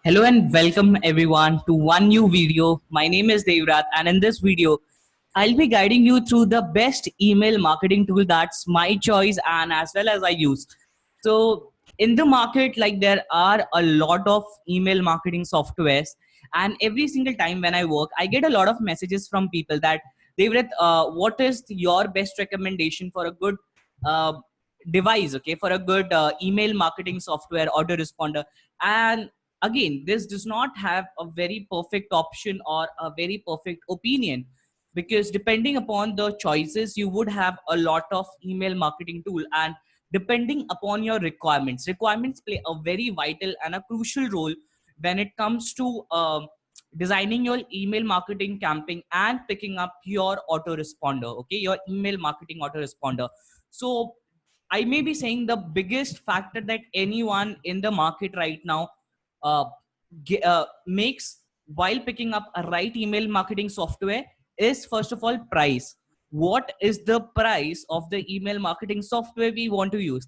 Hello and welcome everyone to one new video. My name is Devrat, and in this video, I'll be guiding you through the best email marketing tool that's my choice and as well as I use. So in the market, like there are a lot of email marketing softwares, and every single time when I work, I get a lot of messages from people that Devrat, what is your best recommendation for a good uh, device, okay, for a good email marketing software autoresponder? And again, this does not have a very perfect option or a very perfect opinion, because depending upon the choices, you would have a lot of email marketing tool, and depending upon your requirements play a very vital and a crucial role when it comes to designing your email marketing campaign and picking up your autoresponder, okay, your email marketing autoresponder. So I may be saying the biggest factor that anyone in the market right now uh, makes while picking up a right email marketing software is, first of all, price. What is the price of the email marketing software we want to use?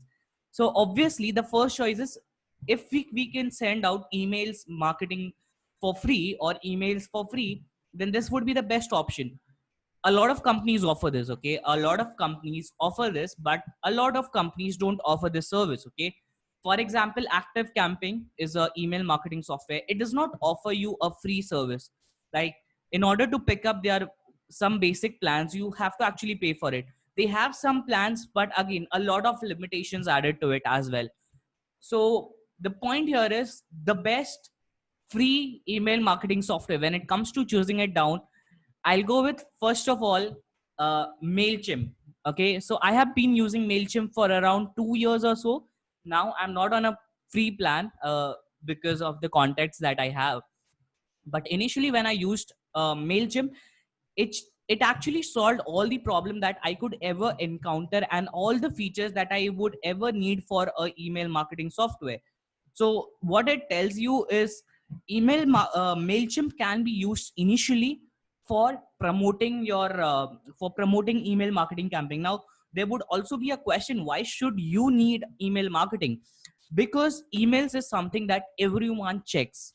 So obviously the first choice is, if we can send out emails marketing for free or emails for free, then this would be the best option. A lot of companies offer this, okay, a lot of companies offer this, but a lot of companies don't offer this service, okay. For example, Active Camping is a email marketing software. It does not offer you a free service. Like, in order to pick up their some basic plans, you have to actually pay for it. They have some plans, but again, a lot of limitations added to it as well. So the point here is, the best free email marketing software, when it comes to choosing it down, I'll go with, first of all, MailChimp. Okay, so I have been using MailChimp for around 2 years or so. Now I'm not on a free plan because of the contacts that I have. But initially, when I used MailChimp, it it actually solved all the problem that I could ever encounter and all the features that I would ever need for a email marketing software. So what it tells you is, MailChimp can be used initially for promoting your for promoting email marketing campaign. Now there would also be a question, why should you need email marketing? Because emails is something that everyone checks.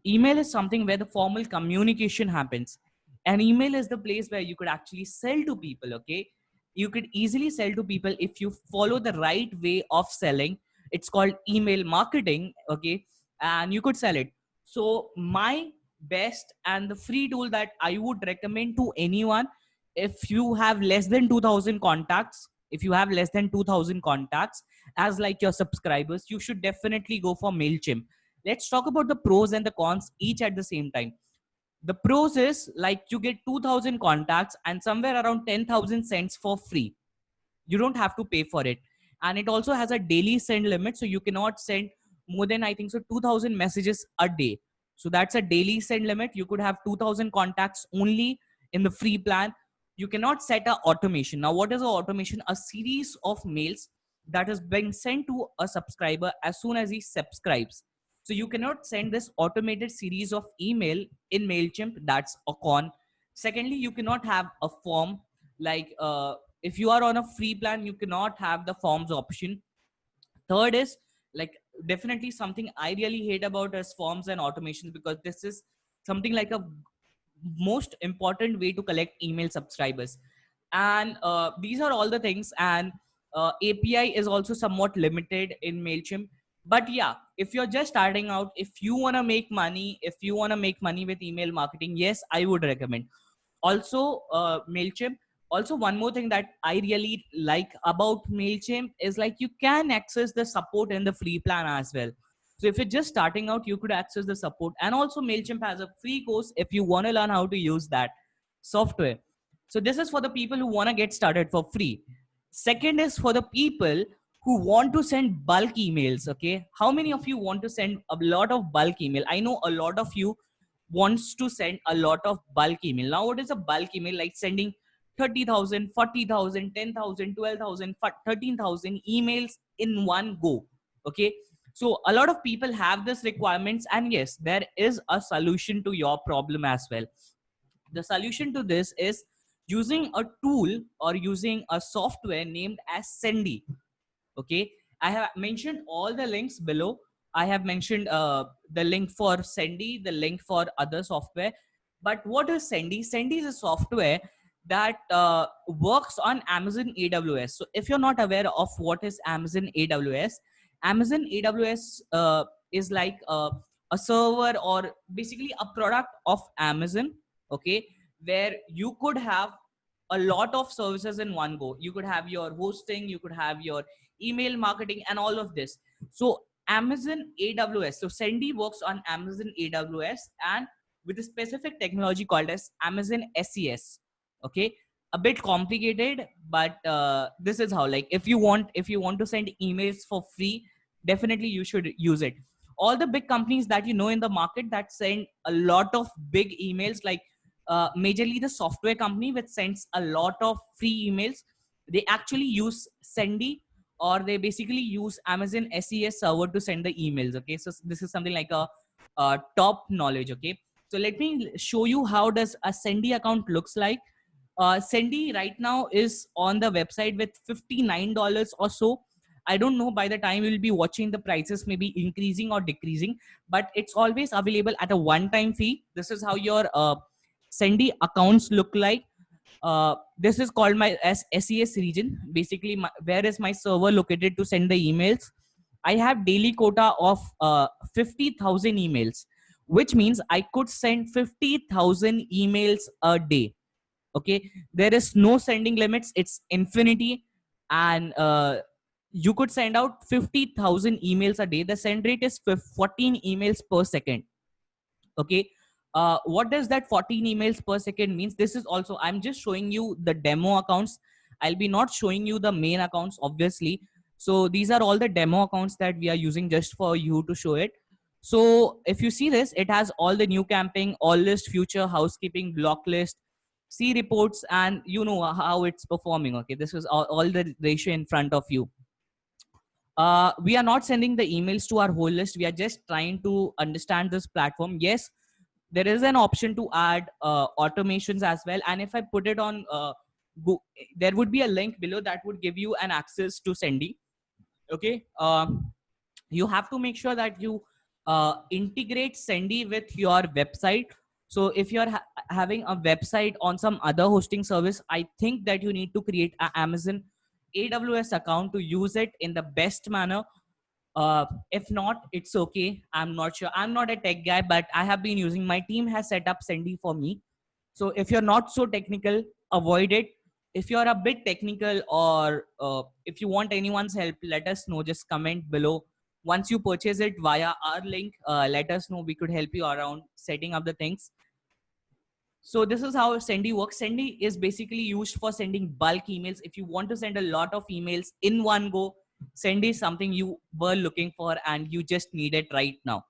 Email is something where the formal communication happens, and email is the place where you could actually sell to people, okay. You could easily sell to people if you follow the right way of selling. It's called email marketing, okay, and you could sell it. So my best and the free tool that I would recommend to anyone, if you have less than 2000 contacts, if you have less than 2000 contacts as like your subscribers, you should definitely go for MailChimp. Let's talk about the pros and the cons each at the same time. The pros is, like, you get 2000 contacts and somewhere around 10,000 cents for free. You don't have to pay for it. And it also has a daily send limit, so you cannot send more than, I think so, 2000 messages a day. So that's a daily send limit. You could have 2000 contacts only in the free plan. You cannot set a automation. Now what is a automation? A series of mails that is being sent to a subscriber as soon as he subscribes. So you cannot send this automated series of email in MailChimp. That's a con. Secondly, you cannot have a form. Like, if you are on a free plan, you cannot have the forms option. Third is, like, definitely something I really hate about is forms and automations, because this is something like a most important way to collect email subscribers. And these are all the things. And API is also somewhat limited in MailChimp. But yeah, if you're just starting out, if you want to make money, if you want to make money with email marketing, yes, I would recommend. Also, MailChimp. Also, one more thing that I really like about MailChimp is, like, you can access the support in the free plan as well. So if you're just starting out, you could access the support. And also MailChimp has a free course if you want to learn how to use that software. So this is for the people who want to get started for free. Second is for the people who want to send bulk emails, okay. How many of you want to send a lot of bulk email? I know a lot of you wants to send a lot of bulk email. Now what is a bulk email? Like sending 30,000, 40,000, 10,000, 12,000, 13,000 emails in one go, okay. So a lot of people have this requirements, and yes, there is a solution to your problem as well. The solution to this is using a tool or using a software named as Sendy, okay. I have mentioned all the links below. I have mentioned the link for Sendy, the link for other software. But what is Sendy? Sendy is a software that works on Amazon AWS. So if you're not aware of what is Amazon AWS, Amazon AWS is like a server, or basically a product of Amazon, okay, where you could have a lot of services in one go. You could have your hosting, you could have your email marketing, and all of this. So Amazon AWS, so Sendy works on Amazon AWS, and with a specific technology called as Amazon SES. Okay, a bit complicated, but this is how, like, if you want to send emails for free, definitely you should use it. All the big companies that you know in the market that send a lot of big emails, like majorly the software company which sends a lot of free emails, they actually use Sendy, or they basically use Amazon SES server to send the emails. Okay, so this is something like a top knowledge. Okay, so let me show you how does a Sendy account looks like. Sendy right now is on the website with $59 or so. I don't know by the time you will be watching the prices may be increasing or decreasing, but it's always available at a one-time fee. This is how your Sendy accounts look like. This is called my SES region. Basically, where is my server located to send the emails? I have daily quota of 50,000 emails, which means I could send 50,000 emails a day. Okay, there is no sending limits, it's infinity. And you could send out 50,000 emails a day. The send rate is 14 emails per second. Okay, what does that 14 emails per second means? This is also, I'm just showing you the demo accounts. I'll be not showing you the main accounts, obviously. So these are all the demo accounts that we are using just for you to show it. So if you see this, it has all the new camping, all list, future, housekeeping, block list, see reports, and you know how it's performing. Okay, this is all the ratio in front of you. We are not sending the emails to our whole list. We are just trying to understand this platform. Yes, there is an option to add automations as well. And if I put it on, there would be a link below that would give you an access to Sendy. Okay. You have to make sure that you integrate Sendy with your website. So if you're having a website on some other hosting service, I think that you need to create an Amazon AWS account to use it in the best manner. If not, it's okay. I'm not sure. I'm not a tech guy, but I have been using, my team has set up Sendy for me. So if you're not so technical, avoid it. If you're a bit technical, or if you want anyone's help, let us know. Just comment below. Once you purchase it via our link, let us know. We could help you around setting up the things. So this is how Sendy works. Sendy is basically used for sending bulk emails. If you want to send a lot of emails in one go, Sendy is something you were looking for and you just need it right now.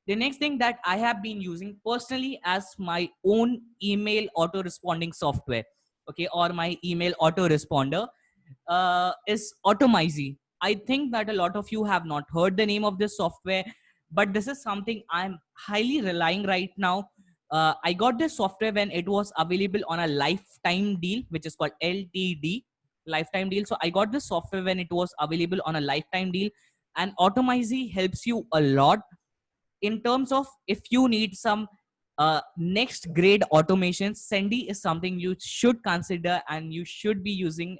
The next thing that I have been using personally as my own email auto responding software, okay, or my email auto responder, is Automizy. I think that a lot of you have not heard the name of this software, but this is something I'm highly relying right now. I got this software when it was available on a lifetime deal, which is called LTD, lifetime deal. So I got this software when it was available on a lifetime deal, and Automizy helps you a lot in terms of if you need some next grade automations. Sendy is something you should consider and you should be using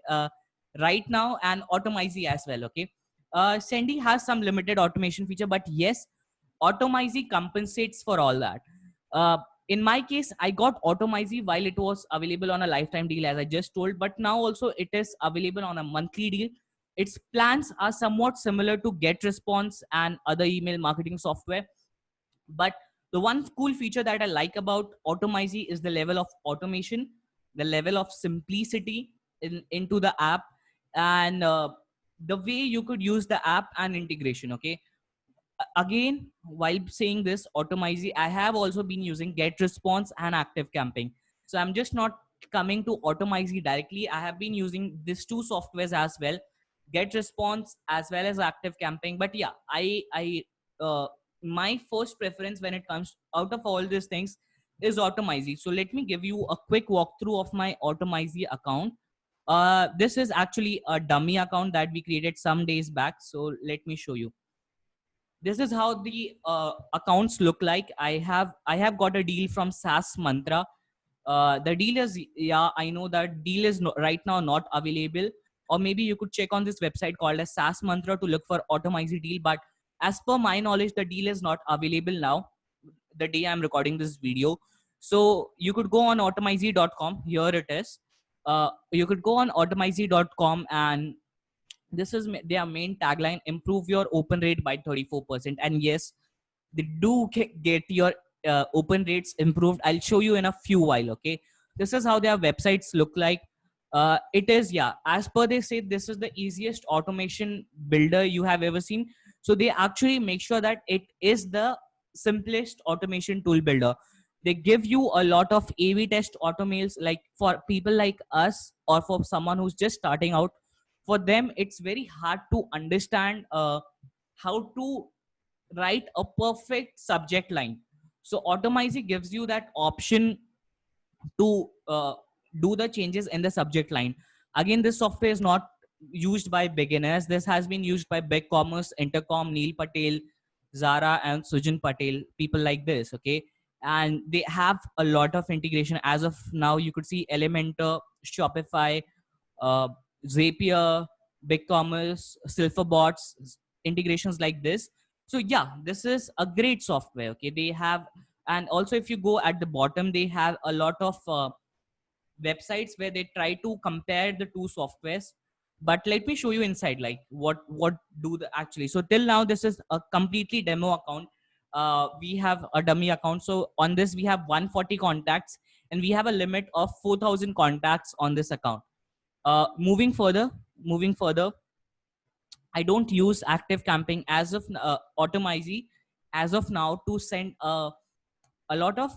right now, and Automizy as well. Okay, Sendy has some limited automation feature, but yes, Automizy compensates for all that. In my case, I got Automizy while it was available on a lifetime deal, as I just told, but now also it is available on a monthly deal. Its plans are somewhat similar to GetResponse and other email marketing software, but the one cool feature that I like about Automizy is the level of automation, the level of simplicity into the app, and the way you could use the app and integration. Okay, again, while saying this Automizy, I have also been using GetResponse and Active Camping. So I'm just not coming to Automizy directly. I have been using these two softwares as well, GetResponse as well as Active Camping. But yeah, I my first preference when it comes out of all these things is Automizy. So let me give you a quick walkthrough of my Automizy account. This is actually a dummy account that we created some days back. So let me show you. this is how the accounts look like. I have got a deal from SaaS Mantra. The deal is, yeah, I know that deal is right now not available, or maybe you could check on this website called as SaaS Mantra to look for Automizy deal. But as per my knowledge, the deal is not available now, the day I'm recording this video. So you could go on automizy.com. Here it is. You could go on automizy.com, and this is their main tagline: improve your open rate by 34%. And yes, they do get your open rates improved. I'll show you in a few while. Okay, this is how their websites look like. It is, yeah, as per they say, this is the easiest automation builder you have ever seen. So they actually make sure that it is the simplest automation tool builder. They give you a lot of A/B test automails, like for people like us or for someone who's just starting out. For them, it's very hard to understand how to write a perfect subject line. So Automizy gives you that option to do the changes in the subject line. Again, this software is not used by beginners. This has been used by Big Commerce, Intercom, Neil Patel, Zara, and Sujin Patel, people like this. Okay, and they have a lot of integration as of now. You could see Elementor, Shopify, uh, Zapier, BigCommerce, Silverbots, integrations like this. So yeah, this is a great software. Okay, they have, and also if you go at the bottom, they have a lot of websites where they try to compare the two softwares. But let me show you inside, like what do the actually. So till now, this is a completely demo account. We have a dummy account. So on this, we have 140 contacts, and we have a limit of 4,000 contacts on this account. Moving further, I don't use active camping as of Automizy as of now to send a lot of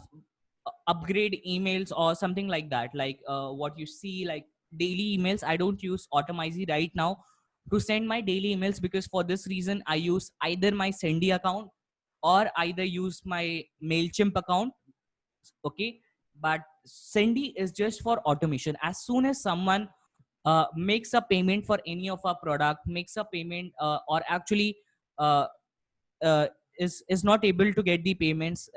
upgrade emails or something like that. Like what you see, like daily emails. I don't use Automizy right now to send my daily emails, because for this reason, I use either my Sendy account or either use my MailChimp account. Okay, but Sendy is just for automation. As soon as someone makes a payment for any of our product, makes a payment, or actually uh, uh, is not able to get the payments,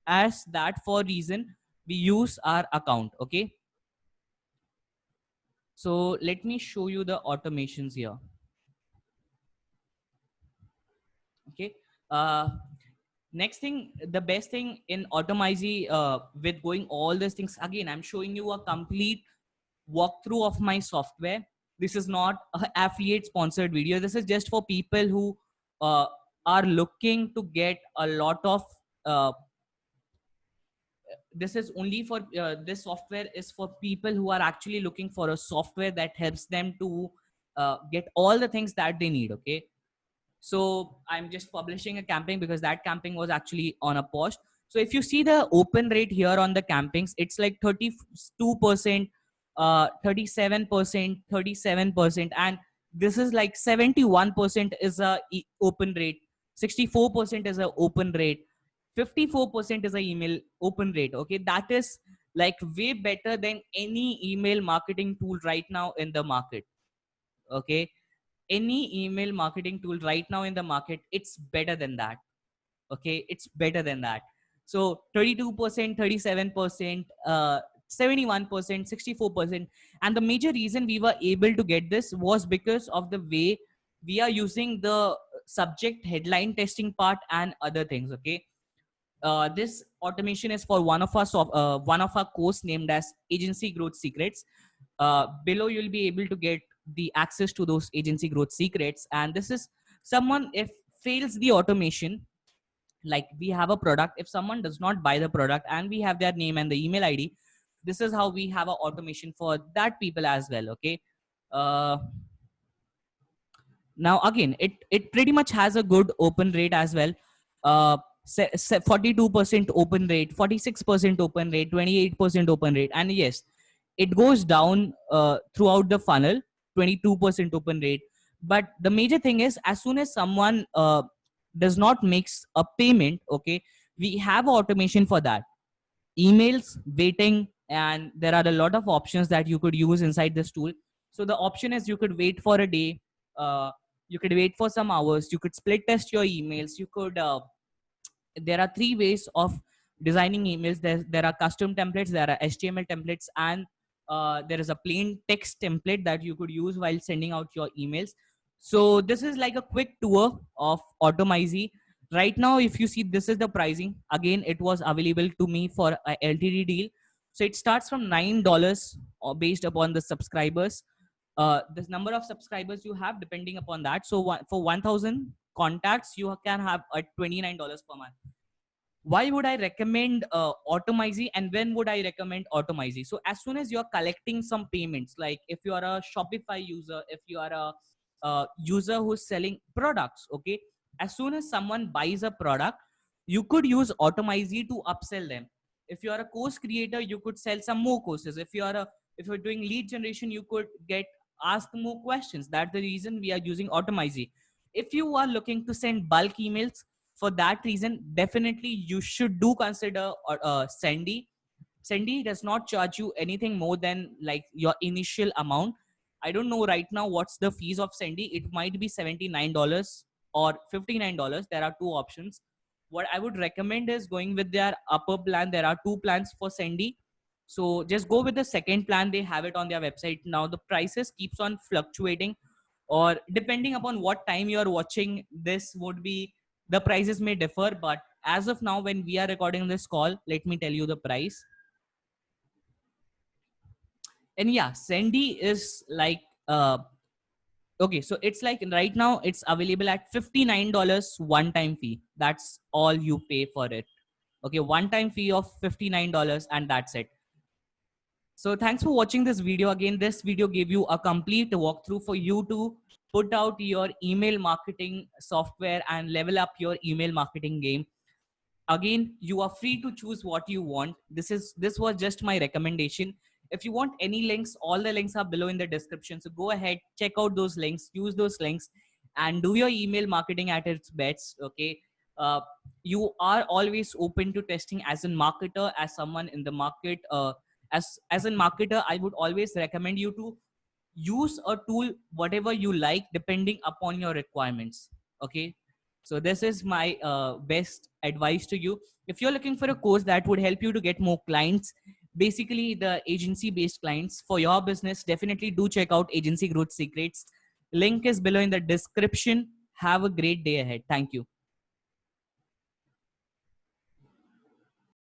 as that for reason we use our account. Okay, so let me show you the automations here. Okay, next thing, the best thing in Automizy, with going all these things, again, I'm showing you a complete walkthrough of my software. This is not an affiliate sponsored video. This is just for people who uh, are looking to get a lot of uh, this is only for this software is for people who are actually looking for a software that helps them to get all the things that they need. Okay, so I'm just publishing a camping because that camping was actually on a post. So if you see the open rate here on the campings, it's like 32%, 37%, 37%, and this is like 71% is a open rate, 64% is a open rate, 54% is a email open rate. Okay, that is like way better than any email marketing tool right now in the market. Okay, any email marketing tool right now in the market, it's better than that. Okay, it's better than that. So 32%, 37%, 71%, 64%. And the major reason we were able to get this was because of the way we are using the subject headline testing part and other things. Okay, this automation is for one of our course named as Agency Growth Secrets. Below, you'll be able to get the access to those agency growth secrets. And this is someone if fails the automation, like we have a product, if someone does not buy the product and we have their name and the email ID, this is how we have a automation for that people as well. Okay, uh, now again, it pretty much has a good open rate as well. 42% open rate, 46% open rate, 28% open rate. And yes, it goes down throughout the funnel, 22% open rate. But the major thing is, as soon as someone does not makes a payment, okay, we have automation for that, emails waiting, and there are a lot of options that you could use inside this tool. So the option is you could wait for a day, uh, You could wait for some hours. You could split test your emails. You could there are three ways of designing emails. There are custom templates, there are HTML templates, and there is a plain text template that you could use while sending out your emails. So this is like a quick tour of Automizy. Right now, if you see, this is the pricing. Again, it was available to me for a LTD deal. So it starts from $9 based upon the subscribers. This number of subscribers you have depending upon that. So for 1000 contacts, you can have at $29 per month. Why would I recommend Automizy, and when would I recommend Automizy? So as soon as you're collecting some payments, like if you are a Shopify user, if you are a user who's selling products, okay, as soon as someone buys a product, you could use Automizy to upsell them. If you are a course creator, you could sell some more courses. If you're doing lead generation, you could get asked more questions. That's the reason we are using Automizy. If you are looking to send bulk emails, for that reason, definitely you should do consider Sendy. Sendy does not charge you anything more than like your initial amount. I don't know right now what's the fees of Sendy. It might be $79 or $59. There are two options. What I would recommend is going with their upper plan. There are two plans for Sendy. So just go with the second plan. They have it on their website. Now the prices keeps on fluctuating, or depending upon what time you are watching this would be, the prices may differ. But as of now, when we are recording this call, let me tell you the price. And yeah, Sendy is like okay, so it's like right now it's available at $59 one time fee. That's all you pay for it. Okay, one time fee of $59, and that's it. So thanks for watching this video. Again, this video gave you a complete walkthrough for you to put out your email marketing software and level up your email marketing game. Again, you are free to choose what you want. This was just my recommendation. If you want any links, all the links are below in the description. So go ahead, check out those links, use those links, and do your email marketing at its best. Okay. uh, you are always open to testing as a marketer, as someone in the market. As a marketer, I would always recommend you to use a tool whatever you like depending upon your requirements. Okay, so this is my best advice to you. If you're looking for a course that would help you to get more clients, basically the agency based clients for your business, definitely do check out Agency Growth Secrets. Link is below in the description. Have a great day ahead. Thank you.